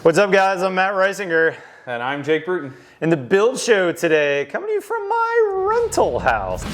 What's up, guys? I'm Matt Reisinger. And I'm Jake Bruton. In the build show today, coming to you from my rental house.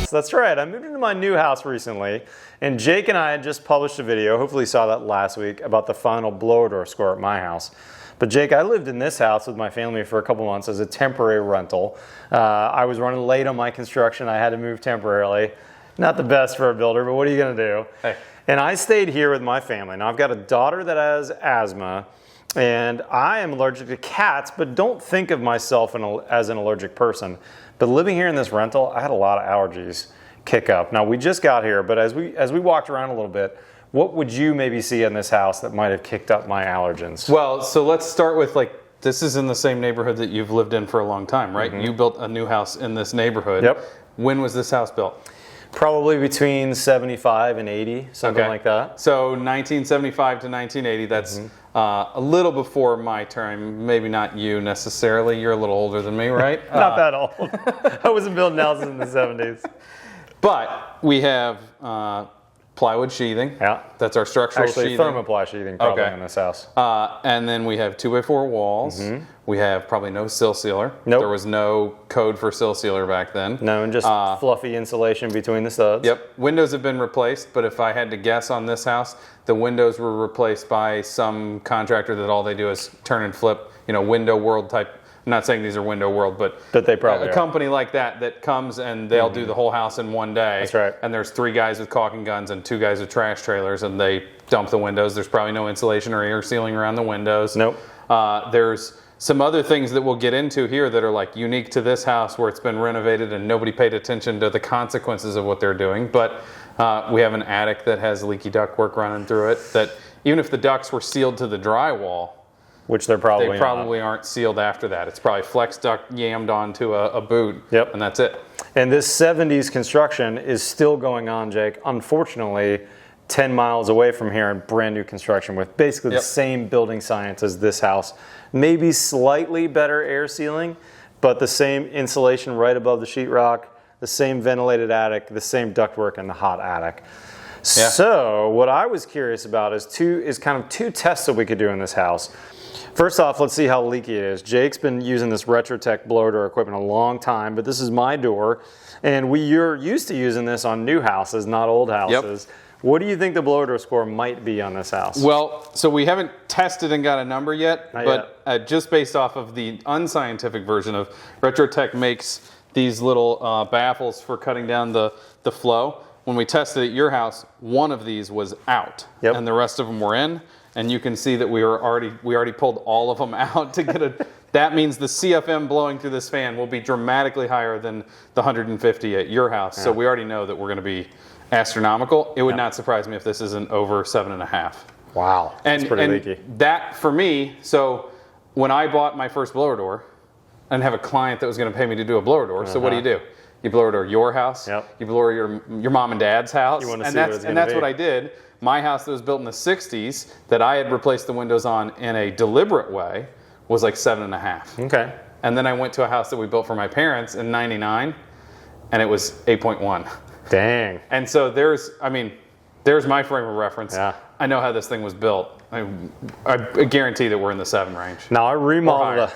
So that's right, I moved into my new house recently, and Jake and I had just published a video, hopefully you saw that last week, about the final blower door score at my house. But Jake, I lived in this house with my family for a couple months as a temporary rental. I was running late on my construction. I had to move temporarily. Not the best for a builder, but what are you gonna do? Hey. And I stayed here with my family. Now I've got a daughter that has asthma, and I am allergic to cats, but don't think of myself as an allergic person. But living here in this rental, I had a lot of allergies kick up. Now we just got here, but as we walked around a little bit, what would you maybe see in this house that might have kicked up my allergens? Well, so let's start with this is in the same neighborhood that you've lived in for a long time, right? Mm-hmm. You built a new house in this neighborhood. Yep. When was this house built? Probably between 75 and 80, something like that. So 1975 to 1980, that's a little before my time. Maybe not you necessarily. You're a little older than me, right? Not that old. I wasn't building houses in the 70s. But we have plywood sheathing. Yeah. That's our structural sheathing. Actually, thermoply sheathing probably in this house. And then we have 2x4 walls. Mm-hmm. We have probably no sill sealer. Nope. There was no code for sill sealer back then. No, and just fluffy insulation between the studs. Yep. Windows have been replaced, but if I had to guess on this house, the windows were replaced by some contractor that all they do is turn and flip, window world type. I'm not saying these are window world, but they probably a company like that comes and they'll do the whole house in one day. That's right. And there's 3 guys with caulking guns and 2 guys with trash trailers, and they dump the windows. There's probably no insulation or air sealing around the windows. Nope. There's some other things that we'll get into here that are unique to this house where it's been renovated and nobody paid attention to the consequences of what they're doing. But we have an attic that has leaky ductwork running through it that even if the ducts were sealed to the drywall, which they probably aren't sealed after that. It's probably flex duct yammed onto a boot, yep. And that's it. And this 70s construction is still going on, Jake. Unfortunately, 10 miles away from here in brand new construction with basically the same building science as this house. Maybe slightly better air sealing, but the same insulation right above the sheetrock, the same ventilated attic, the same ductwork in the hot attic. Yeah. So what I was curious about is kind of 2 tests that we could do in this house. First off, let's see how leaky it is. Jake's been using this Retrotech blower door equipment a long time, but this is my door, and you're used to using this on new houses, not old houses. Yep. What do you think the blower door score might be on this house? Well, so we haven't tested and got a number yet, but just based off of the unscientific version of Retrotech makes these little baffles for cutting down the flow. When we tested at your house, one of these was out, and the rest of them were in. And you can see that we already pulled all of them out to get a. That means the CFM blowing through this fan will be dramatically higher than the 150 at your house. Yeah. So we already know that we're going to be astronomical. It would not surprise me if this isn't over 7.5. Wow, that's pretty leaky. That for me. So when I bought my first blower door, I didn't have a client that was going to pay me to do a blower door. So what do? You blower door your house. Yep. You blower your mom and dad's house. You want to see what it's and that's what I did. My house that was built in the 60s that I had replaced the windows on in a deliberate way was 7.5. Okay. And then I went to a house that we built for my parents in 99 and it was 8.1. Dang. And so there's my frame of reference. Yeah. I know how this thing was built. I guarantee that we're in the 7 range. Now, I remodeled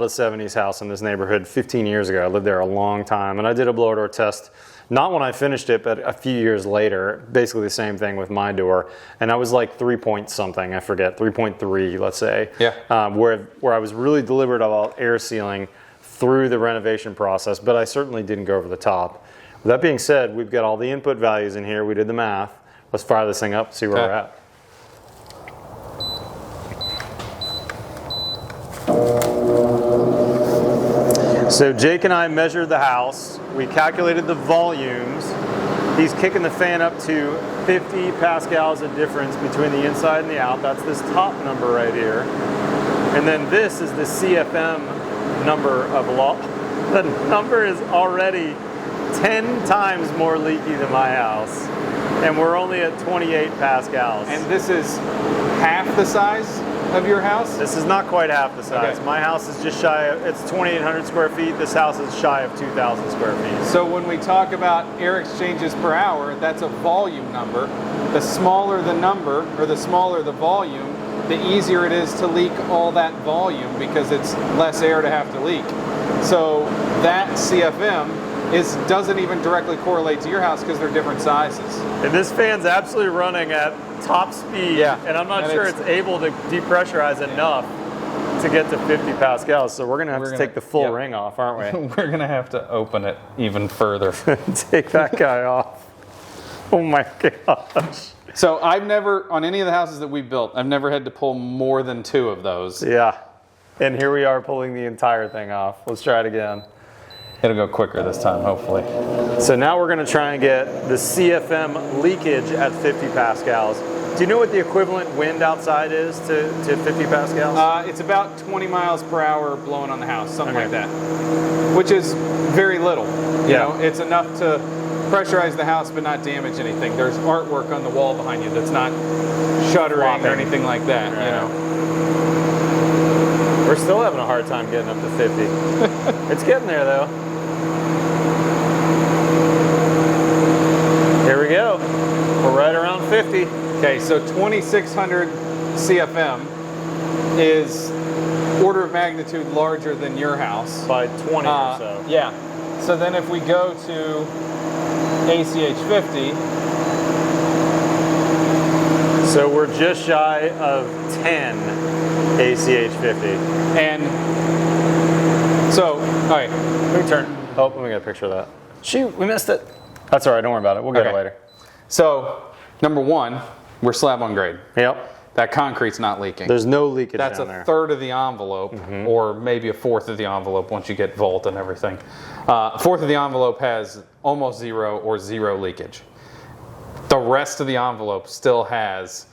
a 70s house in this neighborhood 15 years ago. I lived there a long time, and I did a blower door test, not when I finished it, but a few years later, basically the same thing with my door. And I was 3 point something, I forget, 3.3, let's say. Yeah. Where I was really deliberate about air sealing through the renovation process, but I certainly didn't go over the top. With that being said, we've got all the input values in here. We did the math. Let's fire this thing up, see where we're at. So Jake and I measured the house. We calculated the volumes. He's kicking the fan up to 50 pascals of difference between the inside and the out. That's this top number right here. And then this is the CFM number of law. The number is already 10 times more leaky than my house. And we're only at 28 pascals. And this is half the size of your house? This is not quite half the size. Okay. My house is just shy of, it's 2,800 square feet. This house is shy of 2,000 square feet. So when we talk about air exchanges per hour, that's a volume number. The smaller the number, or the smaller the volume, the easier it is to leak all that volume because it's less air to have to leak. So that CFM doesn't even directly correlate to your house because they're different sizes. And this fan's absolutely running at top speed, Yeah. and I'm not And sure it's able to depressurize enough to get to 50 pascals. So we're gonna have to take the full ring off, aren't we? We're gonna have to open it even further. Take that guy off. Oh my gosh. So I've never, on any of the houses that we built, I've never had to pull more than 2 of those. Yeah. And here we are pulling the entire thing off. Let's try it again. It'll go quicker this time, hopefully. So now we're going to try and get the CFM leakage at 50 pascals. Do you know what the equivalent wind outside is to 50 pascals? It's about 20 miles per hour blowing on the house, something like that. Which is very little. You know, it's enough to pressurize the house but not damage anything. There's artwork on the wall behind you that's not shuddering or anything like that, you know. We're still having a hard time getting up to 50. It's getting there though. Here we go. We're right around 50. Okay, so 2,600 CFM is order of magnitude larger than your house. By 20 or so. Yeah. So then if we go to ACH 50. So we're just shy of 10 ACH 50. And so, all right. Let me turn. Oh, let me get a picture of that. Shoot, we missed it. That's all right, don't worry about it. We'll get it later. So, number 1, we're slab on grade. Yep. That concrete's not leaking. There's no leakage That's down there. a third of the envelope, or maybe a fourth of the envelope once you get vault and everything. A fourth of the envelope has almost 0 or 0 leakage. The rest of the envelope still has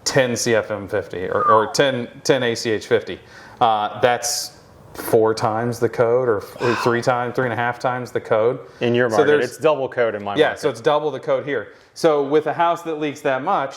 10 CFM 50 or 10 ACH 50. That's 4 times the code, or 3.5 times the code. In your market, it's double code in my market. Yeah, so it's double the code here. So with a house that leaks that much,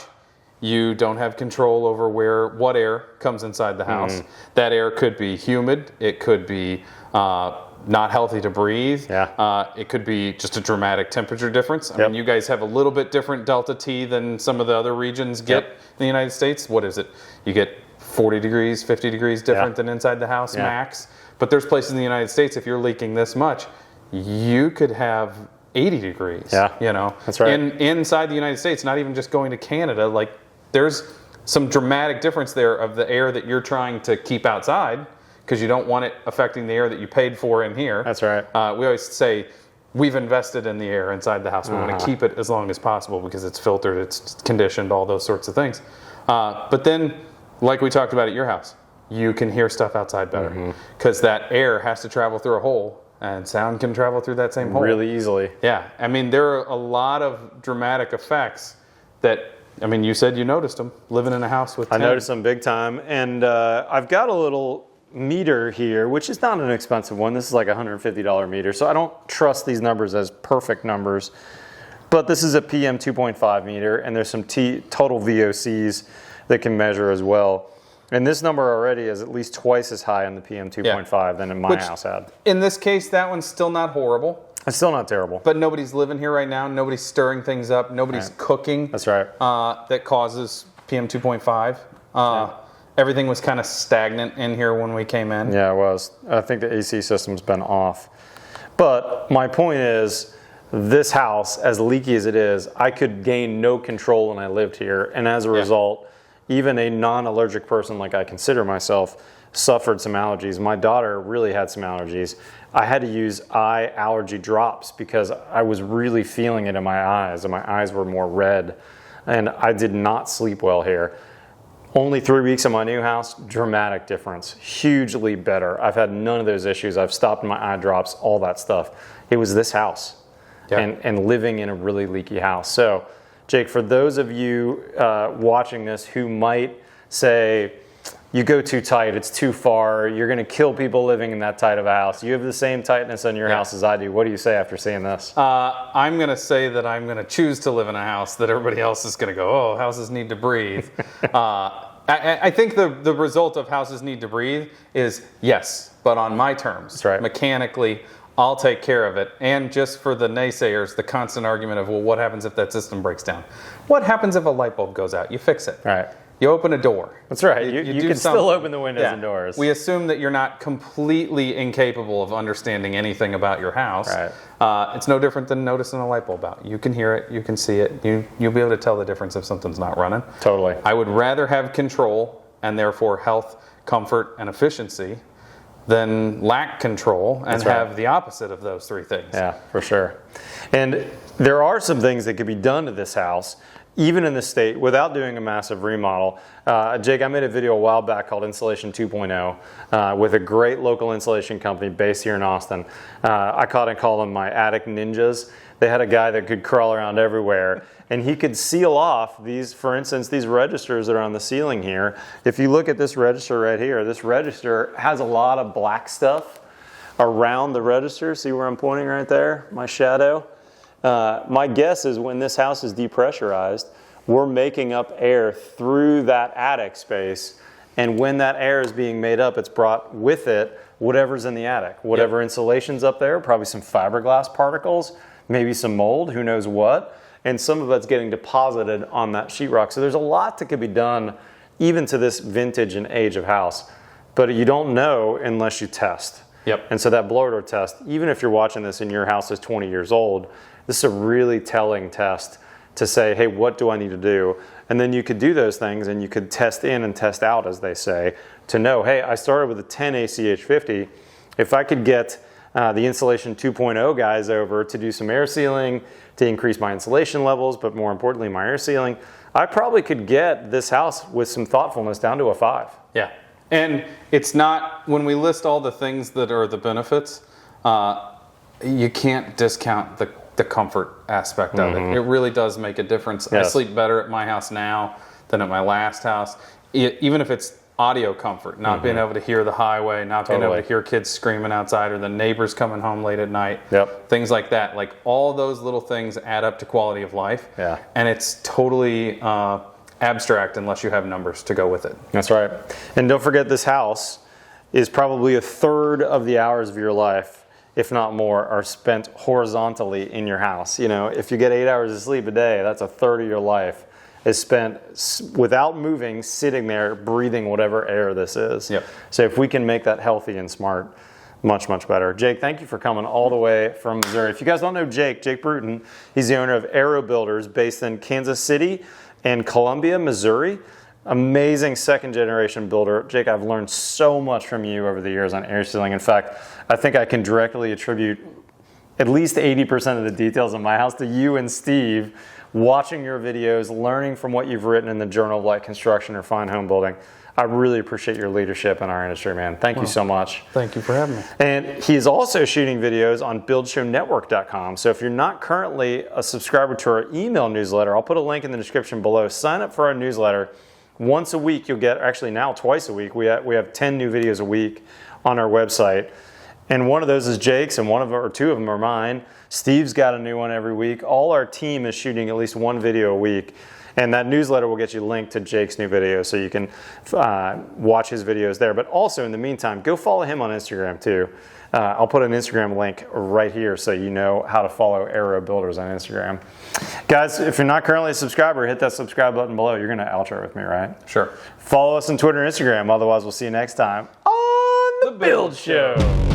you don't have control over what air comes inside the house. That air could be humid. It could be not healthy to breathe. Yeah. It could be just a dramatic temperature difference. I mean, you guys have a little bit different delta T than some of the other regions get in the United States. What is it? You get 40 degrees, 50 degrees different than inside the house max. But there's places in the United States, if you're leaking this much, you could have 80 degrees. Yeah. You know, that's right. Inside the United States, not even just going to Canada, like there's some dramatic difference there of the air that you're trying to keep outside, because you don't want it affecting the air that you paid for in here. That's right. We always say we've invested in the air inside the house. We want to keep it as long as possible because it's filtered, it's conditioned, all those sorts of things. But then, like we talked about at your house, you can hear stuff outside better because that air has to travel through a hole, and sound can travel through that same hole. Really easily. Yeah. I mean, there are a lot of dramatic effects that, I mean, you said you noticed them living in a house with 10. I noticed them big time. And I've got a little meter here, which is not an expensive one. This is like a $150 meter. So I don't trust these numbers as perfect numbers. But this is a PM 2.5 meter, and there's some total VOCs that can measure as well. And this number already is at least twice as high on the PM 2.5 than in my house had. In this case, that one's still not horrible. It's still not terrible. But nobody's living here right now. Nobody's stirring things up. Nobody's cooking. That's right. That causes PM 2.5. Everything was kind of stagnant in here when we came in. Yeah, it was. I think the AC system's been off. But my point is, this house, as leaky as it is, I could gain no control when I lived here. And as a result, even a non-allergic person like I consider myself suffered some allergies. My daughter really had some allergies. I had to use eye allergy drops because I was really feeling it in my eyes, and my eyes were more red. And I did not sleep well here. Only 3 weeks in my new house, dramatic difference, hugely better. I've had none of those issues. I've stopped my eye drops, all that stuff. It was this house and living in a really leaky house. So, Jake, for those of you watching this who might say, you go too tight, it's too far, you're going to kill people living in that tight of a house. You have the same tightness on your house as I do. What do you say after seeing this? I'm going to say that I'm going to choose to live in a house that everybody else is going to go, oh, houses need to breathe. I think the result of houses need to breathe is yes, but on my terms. That's right. Mechanically, I'll take care of it. And just for the naysayers, the constant argument of, well, what happens if that system breaks down? What happens if a light bulb goes out? You fix it. Right. You open a door. That's right. You can still open the windows and doors. We assume that you're not completely incapable of understanding anything about your house. Right. It's no different than noticing a light bulb out. You can hear it. You can see it. You'll be able to tell the difference if something's not running. Totally. I would rather have control and therefore health, comfort, and efficiency than lack control and have the opposite of those three things. Yeah, for sure. And there are some things that could be done to this house, even in the state, without doing a massive remodel. Jake, I made a video a while back called Insulation 2.0 with a great local insulation company based here in Austin. I call them my attic ninjas. They had a guy that could crawl around everywhere, and he could seal off these, for instance, these registers that are on the ceiling here. If you look at this register right here, this register has a lot of black stuff around the register. See where I'm pointing right there? My shadow. My guess is when this house is depressurized, we're making up air through that attic space, and when that air is being made up, it's brought with it whatever's in the attic. Whatever insulation's up there, probably some fiberglass particles, maybe some mold, who knows what, and some of it's getting deposited on that sheetrock. So there's a lot that could be done even to this vintage and age of house, but you don't know unless you test. Yep. And so that blower door test, even if you're watching this and your house is 20 years old, this is a really telling test to say, hey, what do I need to do? And then you could do those things and you could test in and test out, as they say, to know, hey, I started with a 10 ACH 50. If I could get the Insulation 2.0 guys over to do some air sealing, to increase my insulation levels, but more importantly, my air sealing, I probably could get this house with some thoughtfulness down to a 5. Yeah. And it's not, when we list all the things that are the benefits, you can't discount the comfort aspect of it. It really does make a difference. Yes. I sleep better at my house now than at my last house, even if it's audio comfort, not being able to hear the highway, not being able to hear kids screaming outside or the neighbors coming home late at night, things like that. Like all those little things add up to quality of life. Yeah. And it's totally abstract unless you have numbers to go with it. That's right. And don't forget, this house is probably a third of the hours of your life, if not more, are spent horizontally in your house. You know, if you get 8 hours of sleep a day, that's a third of your life is spent without moving, sitting there, breathing whatever air this is. Yep. So if we can make that healthy and smart, much, much better. Jake, thank you for coming all the way from Missouri. If you guys don't know Jake Bruton, he's the owner of Aero Builders based in Kansas City and Columbia, Missouri. Amazing second generation builder. Jake, I've learned so much from you over the years on air sealing. In fact, I think I can directly attribute at least 80% of the details of my house to you and Steve watching your videos, learning from what you've written in the Journal of Light Construction or Fine Home Building. I really appreciate your leadership in our industry, man. Thank you so much. Thank you for having me. And he's also shooting videos on buildshownetwork.com. So if you're not currently a subscriber to our email newsletter, I'll put a link in the description below. Sign up for our newsletter. Once a week, you'll get, actually now twice a week, we have 10 new videos a week on our website. And one of those is Jake's, and two of them are mine. Steve's got a new one every week. All our team is shooting at least one video a week. And that newsletter will get you linked to Jake's new video so you can watch his videos there. But also, in the meantime, go follow him on Instagram too. I'll put an Instagram link right here so you know how to follow Aero Builders on Instagram. Guys, if you're not currently a subscriber, hit that subscribe button below. You're going to outro with me, right? Sure. Follow us on Twitter and Instagram. Otherwise, we'll see you next time on The Build Show.